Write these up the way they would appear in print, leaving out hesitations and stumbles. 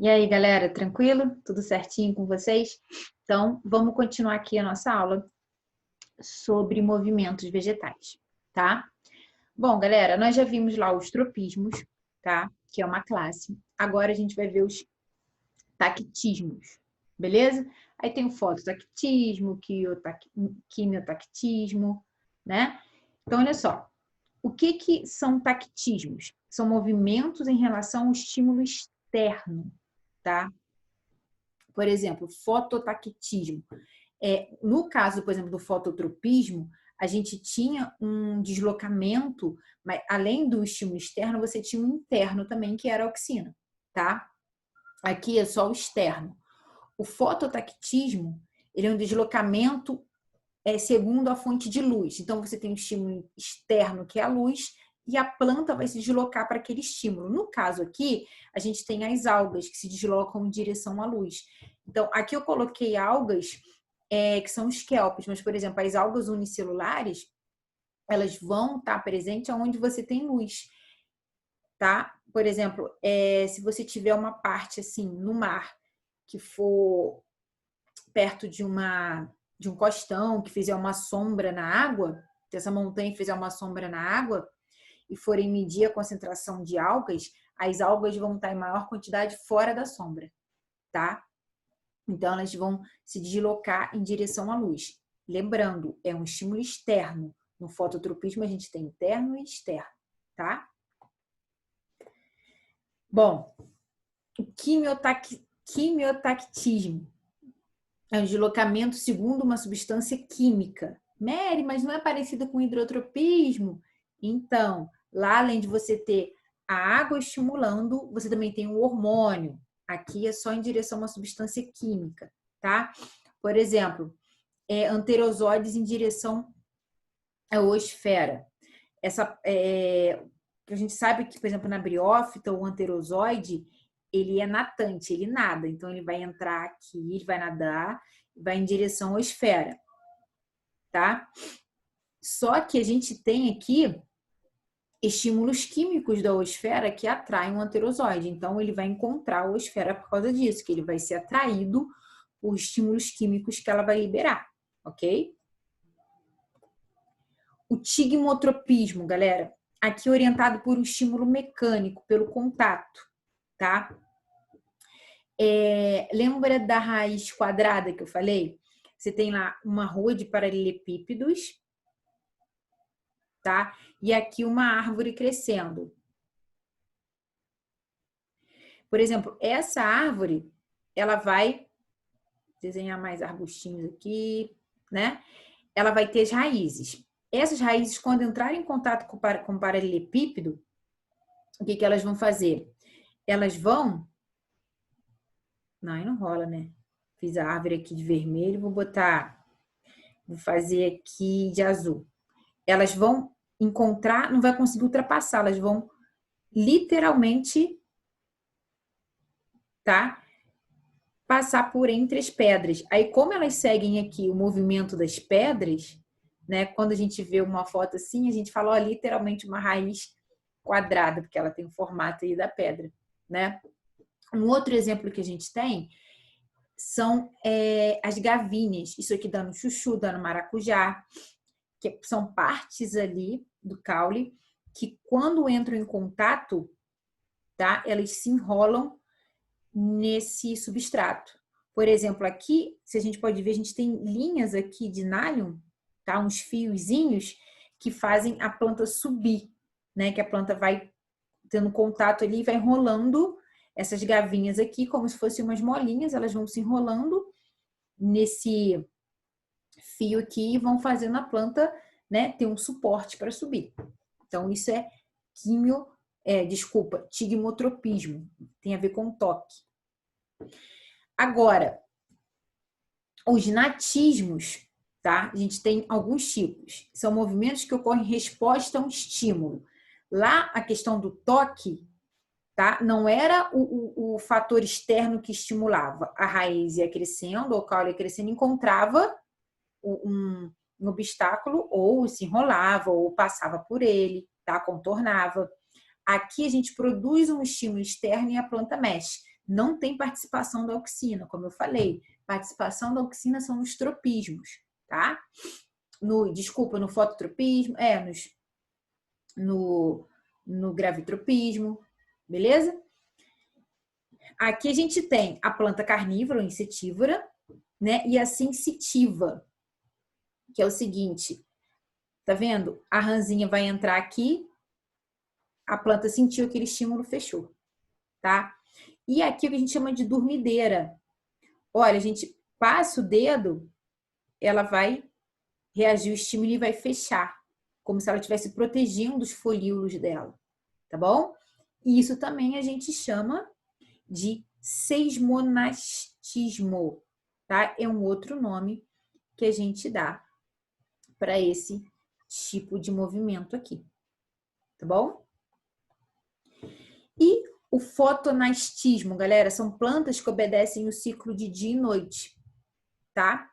E aí, galera, tranquilo? Tudo certinho com vocês? Então, vamos continuar aqui a nossa aula sobre movimentos vegetais, tá? Bom, galera, nós já vimos lá os tropismos, tá? Que é uma classe. Agora a gente vai ver os tactismos, beleza? Aí tem o fototactismo, quimiotactismo, né? Então, olha só. O que são tactismos? São movimentos em relação ao estímulo externo, tá? Por exemplo, fototactismo. No caso, por exemplo, do fototropismo, a gente tinha um deslocamento, mas além do estímulo externo, você tinha um interno também, que era a auxina, tá? Aqui é só o externo. O fototactismo, ele é um deslocamento segundo a fonte de luz. Então, você tem o estímulo externo, que é a luz, e a planta vai se deslocar para aquele estímulo. No caso aqui, a gente tem as algas que se deslocam em direção à luz. Então, aqui eu coloquei algas que são os kelps, mas, por exemplo, as algas unicelulares, elas vão estar presentes onde você tem luz, tá? Por exemplo, se você tiver uma parte assim no mar que for perto de um costão, que fizer uma sombra na água, se essa montanha fizer uma sombra na água e forem medir a concentração de algas, as algas vão estar em maior quantidade fora da sombra, tá? Então, elas vão se deslocar em direção à luz. Lembrando, é um estímulo externo. No fototropismo, a gente tem interno e externo, tá? Bom, o quimiotactismo é um deslocamento segundo uma substância química. Mary, mas não é parecido com hidrotropismo? Então, lá além de você ter a água estimulando, você também tem o hormônio. Aqui é só em direção a uma substância química, tá? Por exemplo, anterosóides em direção à oosfera. A gente sabe que, por exemplo, na briófita, o anterosóide, ele é natante, ele nada. Então, ele vai entrar aqui, ele vai nadar, vai em direção à esfera, tá? Só que a gente tem aqui estímulos químicos da oosfera que atraem o anterosóide. Então, ele vai encontrar a oosfera por causa disso, que ele vai ser atraído por estímulos químicos que ela vai liberar, ok? O tigmotropismo, galera, aqui orientado por um estímulo mecânico, pelo contato, tá? Lembra da raiz quadrada que eu falei? Você tem lá uma rua de paralelepípedos, tá? E aqui uma árvore crescendo. Por exemplo, essa árvore, ela vai desenhar mais arbustinhos aqui, né? Ela vai ter as raízes. Essas raízes, quando entrarem em contato com o paralelepípedo, o que elas vão fazer? Elas vão... Não, aí não rola, né? Fiz a árvore aqui de vermelho, vou fazer aqui de azul. Elas vão encontrar, não vai conseguir ultrapassar, elas vão literalmente, tá? Passar por entre as pedras. Aí, como elas seguem aqui o movimento das pedras, né? Quando a gente vê uma foto assim, a gente fala, ó, literalmente uma raiz quadrada, porque ela tem o formato aí da pedra, né? Um outro exemplo que a gente tem são as gavinhas. Isso aqui dá no chuchu, dá no maracujá, que são partes ali do caule que quando entram em contato, tá? Elas se enrolam nesse substrato. Por exemplo, aqui, se a gente pode ver, a gente tem linhas aqui de nylon, tá? Uns fiozinhos que fazem a planta subir, né? Que a planta vai tendo contato ali e vai enrolando essas gavinhas aqui, como se fossem umas molinhas, elas vão se enrolando nesse fio aqui e vão fazendo a planta, né, ter um suporte para subir. Então, isso é tigmotropismo, tem a ver com toque. Agora, os natismos, tá? A gente tem alguns tipos. São movimentos que ocorrem em resposta a um estímulo. Lá, a questão do toque, tá? Não era o fator externo que estimulava. A raiz ia crescendo, o caule ia crescendo, encontrava um obstáculo, ou se enrolava, ou passava por ele, tá? Contornava. Aqui a gente produz um estímulo externo e a planta mexe. não tem participação da auxina, como eu falei. Participação da auxina são nos tropismos, tá? Desculpa, no fototropismo, no gravitropismo, beleza? Aqui a gente tem a planta carnívora ou insetívora, né? E a sensitiva, que é o seguinte, tá vendo? A ranzinha vai entrar aqui, a planta sentiu aquele estímulo, fechou, tá? E aqui o que a gente chama de dormideira. Olha, a gente passa o dedo, ela vai reagir ao estímulo e vai fechar, como se ela estivesse protegendo os folíolos dela, tá bom? E isso também a gente chama de seismonastismo, tá? É um outro nome que a gente dá para esse tipo de movimento aqui, tá bom? E o fotonastismo, galera, são plantas que obedecem o ciclo de dia e noite, tá?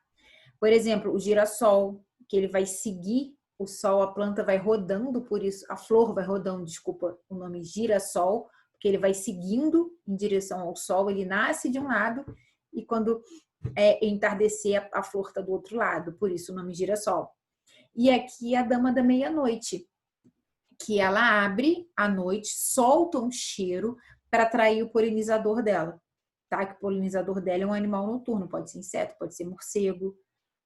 Por exemplo, o girassol, que ele vai seguir o sol, a planta vai rodando, por isso, a flor vai rodando, desculpa, o nome girassol, porque ele vai seguindo em direção ao sol, ele nasce de um lado e quando entardecer, a flor está do outro lado, por isso o nome girassol. E aqui a dama da meia-noite, que ela abre à noite, solta um cheiro para atrair o polinizador dela, tá? Que o polinizador dela é um animal noturno, pode ser inseto, pode ser morcego,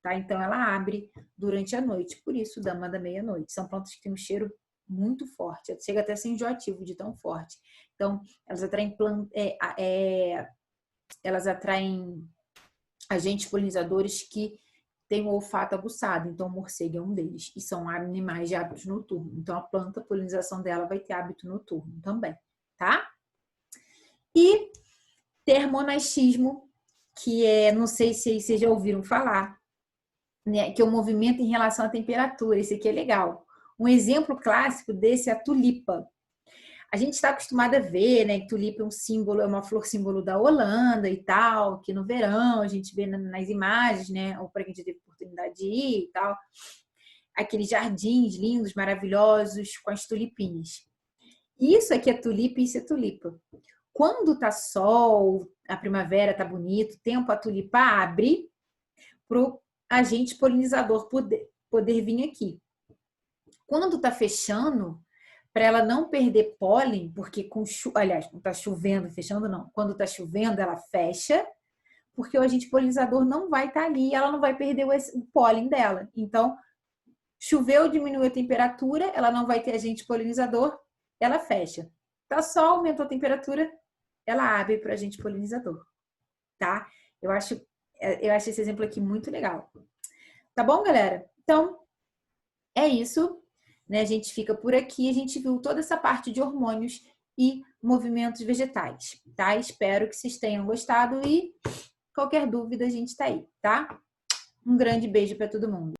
tá? Então ela abre durante a noite, por isso dama da meia-noite. São plantas que têm um cheiro muito forte, chega até a ser enjoativo de tão forte. Então elas atraem agentes polinizadores que têm o olfato aguçado, então o morcego é um deles, e são animais de hábitos noturnos. Então a planta, a polinização dela vai ter hábito noturno também, tá? E termonastismo, que não sei se vocês já ouviram falar, né, que é o movimento em relação à temperatura. Esse aqui é legal. Um exemplo clássico desse é a tulipa. A gente está acostumado a ver, né, que tulipa é um símbolo, é uma flor símbolo da Holanda e tal, que no verão a gente vê nas imagens, né, ou para quem já teve oportunidade de ir e tal, aqueles jardins lindos, maravilhosos, com as tulipinhas. Isso aqui é tulipa e isso é tulipa. Quando tá sol, a primavera tá bonito, tempo, a tulipa abre pro agente polinizador poder vir aqui. Quando tá fechando, para ela não perder pólen, porque aliás, quando tá chovendo, fechando não, quando tá chovendo ela fecha, porque o agente polinizador não vai estar ali, ela não vai perder o pólen dela. Então, choveu, diminuiu a temperatura, ela não vai ter agente polinizador, ela fecha. Tá sol, aumentou a temperatura, ela abre para agente polinizador, tá? Eu acho esse exemplo aqui muito legal. Tá bom, galera? Então, é isso. Né? A gente fica por aqui, a gente viu toda essa parte de hormônios e movimentos vegetais, tá? Espero que vocês tenham gostado e qualquer dúvida a gente tá aí, tá? Um grande beijo para todo mundo.